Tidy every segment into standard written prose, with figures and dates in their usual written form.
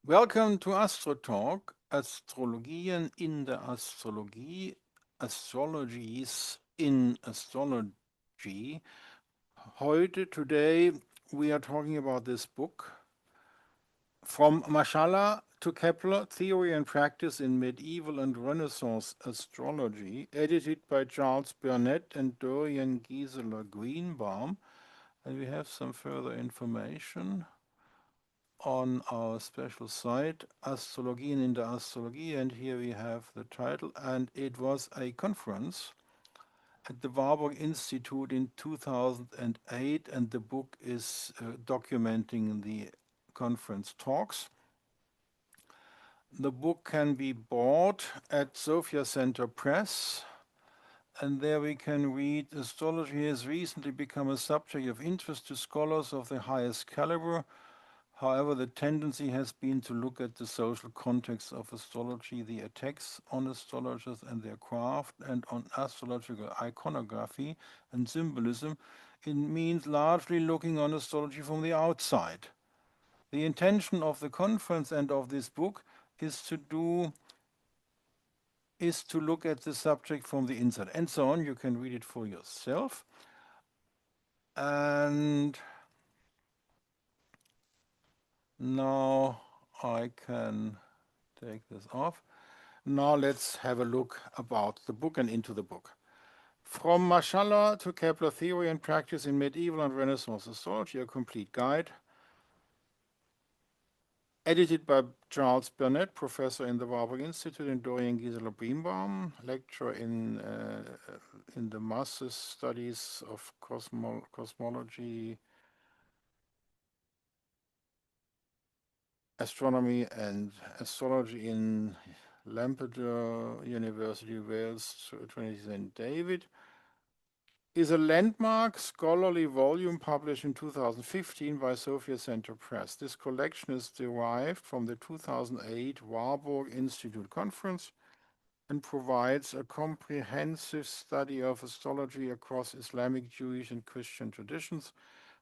Welcome to Astro Talk, Astrologien in der Astrologie, Astrologies in Astrology. Today, we are talking about this book, From Māshā Allāh to Kepler, Theory and Practice in Medieval and Renaissance Astrology, edited by Charles Burnett and Dorian Gisela Greenbaum. And we have some further information on our special site, Astrologien in der Astrologie, and here we have the title, and it was a conference at the Warburg Institute in 2008, and the book is documenting the conference talks. The book can be bought at Sophia Center Press, and there we can read, astrology has recently become a subject of interest to scholars of the highest caliber. However, the tendency has been to look at the social context of astrology, the attacks on astrologers and their craft, and on astrological iconography and symbolism. It means largely looking on astrology from the outside. The intention of the conference and of this book is to look at the subject from the inside, and so on. You can read it for yourself. And now I can take this off. Now let's have a look about the book and into the book. From Māshā Allāh to Kepler, Theory and Practice in Medieval and Renaissance Astrology, a complete guide. Edited by Charles Burnett, professor in the Warburg Institute, and Dorian Gisela Greenbaum, lecturer in the Master's Studies of Cosmology, Astronomy and Astrology in Lampedore University, Wales, Trinity St. David, is a landmark scholarly volume published in 2015 by Sophia Center Press. This collection is derived from the 2008 Warburg Institute Conference and provides a comprehensive study of astrology across Islamic, Jewish, and Christian traditions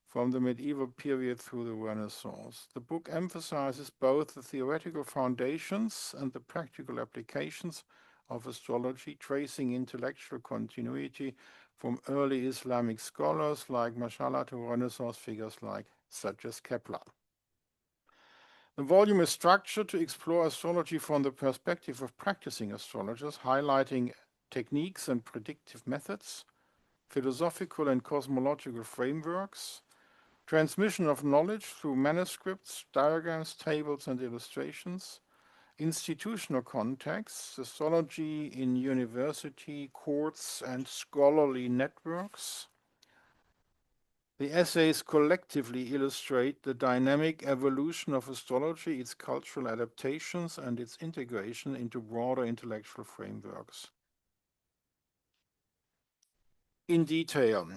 from the medieval period through the Renaissance. The book emphasizes both the theoretical foundations and the practical applications of astrology, tracing intellectual continuity from early Islamic scholars like Māshā Allāh to Renaissance figures such as Kepler. The volume is structured to explore astrology from the perspective of practicing astrologers, highlighting techniques and predictive methods, philosophical and cosmological frameworks, transmission of knowledge through manuscripts, diagrams, tables, and illustrations, institutional contexts, astrology in university, courts, and scholarly networks. The essays collectively illustrate the dynamic evolution of astrology, its cultural adaptations, and its integration into broader intellectual frameworks. In detail,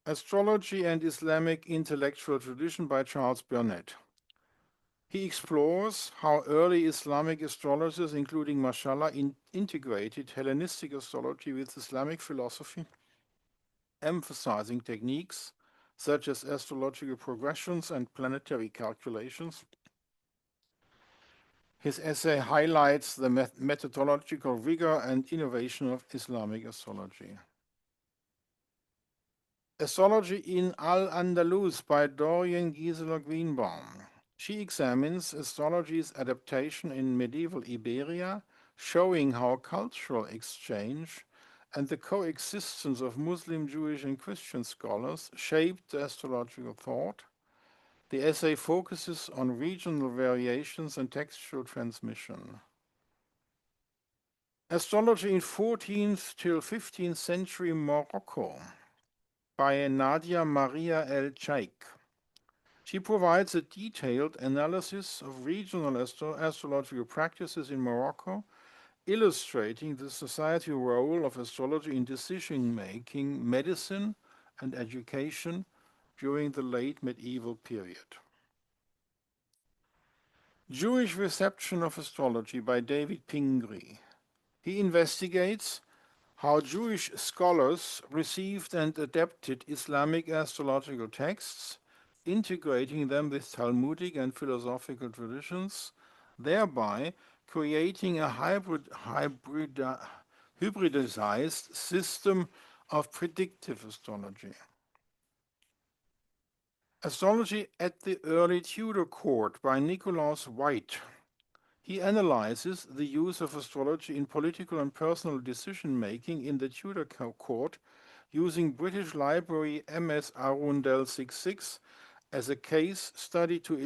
Astrology and Islamic Intellectual Tradition by Charles Burnett. He explores how early Islamic astrologers, including Māshā Allāh, integrated Hellenistic astrology with Islamic philosophy, emphasizing techniques such as astrological progressions and planetary calculations. His essay highlights the methodological rigor and innovation of Islamic astrology. Astrology in Al-Andalus by Dorian Gisela Greenbaum. She examines astrology's adaptation in medieval Iberia, showing how cultural exchange and the coexistence of Muslim, Jewish, and Christian scholars shaped the astrological thought. The essay focuses on regional variations and textual transmission. Astrology in 14th till 15th century Morocco by Nadia Maria El Cheikh. She provides a detailed analysis of regional astrological practices in Morocco, illustrating the societal role of astrology in decision-making, medicine, and education during the late medieval period. Jewish Reception of Astrology by David Pingree. He investigates how Jewish scholars received and adapted Islamic astrological texts, integrating them with Talmudic and philosophical traditions, thereby creating a hybridized system of predictive astrology. Astrology at the Early Tudor Court by Nicholas White. He analyzes the use of astrology in political and personal decision-making in the Tudor court using British Library MS Arundel 66 as a case study to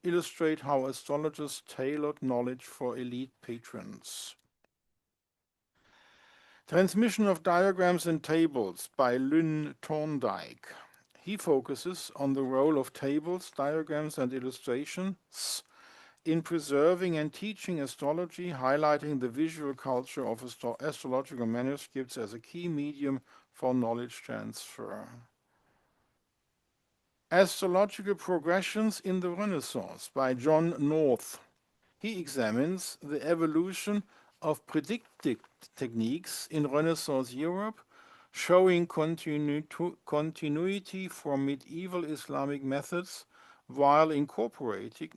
illustrate how astrologers tailored knowledge for elite patrons. Transmission of Diagrams and Tables by Lynn Thorndike. He focuses on the role of tables, diagrams, and illustrations in preserving and teaching astrology, highlighting the visual culture of astrological manuscripts as a key medium for knowledge transfer. Astrological Progressions in the Renaissance by John North. He examines the evolution of predictive techniques in Renaissance Europe, showing continuity from medieval Islamic methods while incorporating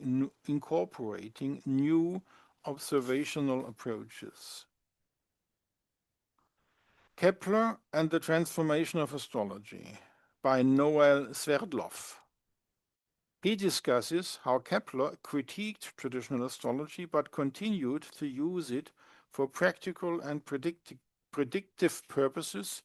new observational approaches. Kepler and the Transformation of Astrology by Noel Sverdlov. He discusses how Kepler critiqued traditional astrology but continued to use it for practical and predictive purposes,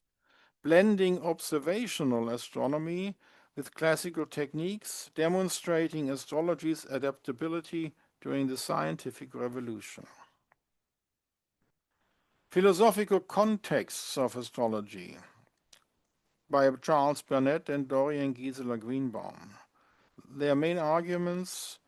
blending observational astronomy with classical techniques, demonstrating astrology's adaptability during the scientific revolution. Philosophical Contexts of Astrology by Charles Burnett and Dorian Gisela Greenbaum. Their main arguments,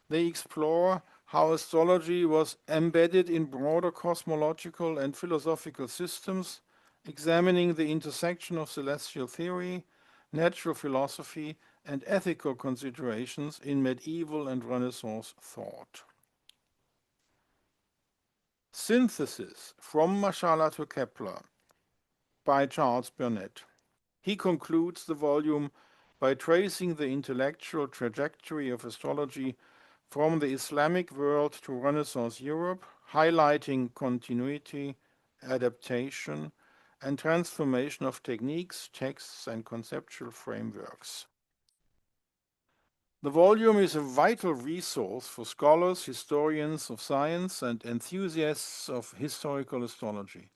they explore how astrology was embedded in broader cosmological and philosophical systems, examining the intersection of celestial theory, natural philosophy, and ethical considerations in medieval and Renaissance thought. Synthesis from Māshā Allāh to Kepler by Charles Burnett. He concludes the volume by tracing the intellectual trajectory of astrology from the Islamic world to Renaissance Europe, highlighting continuity, adaptation, and transformation of techniques, texts, and conceptual frameworks. The volume is a vital resource for scholars, historians of science, and enthusiasts of historical astrology.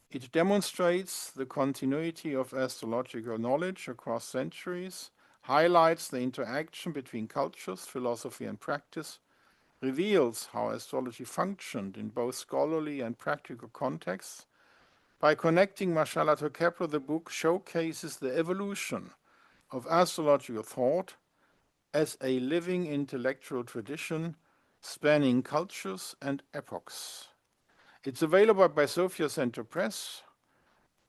It demonstrates the continuity of astrological knowledge across centuries, highlights the interaction between cultures, philosophy, and practice, reveals how astrology functioned in both scholarly and practical contexts. By connecting Māshā Allāh to Kepler, the book showcases the evolution of astrological thought as a living intellectual tradition spanning cultures and epochs. It's available by Sophia Center Press,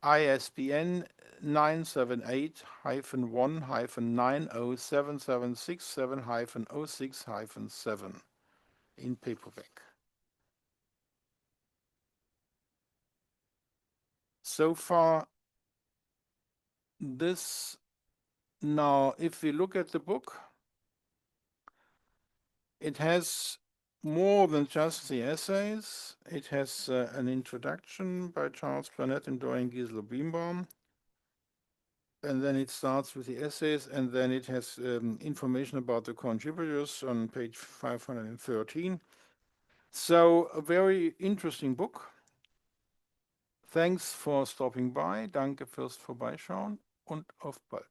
ISBN 978-1-907767-06-7 in paperback. So far, this. Now, if we look at the book, it has more than just the essays. It has an introduction by Charles Burnett and Dorian Gisela Greenbaum. And then it starts with the essays, and then it has information about the contributors on page 513. So a very interesting book. Thanks for stopping by. Danke fürs Vorbeischauen und auf bald.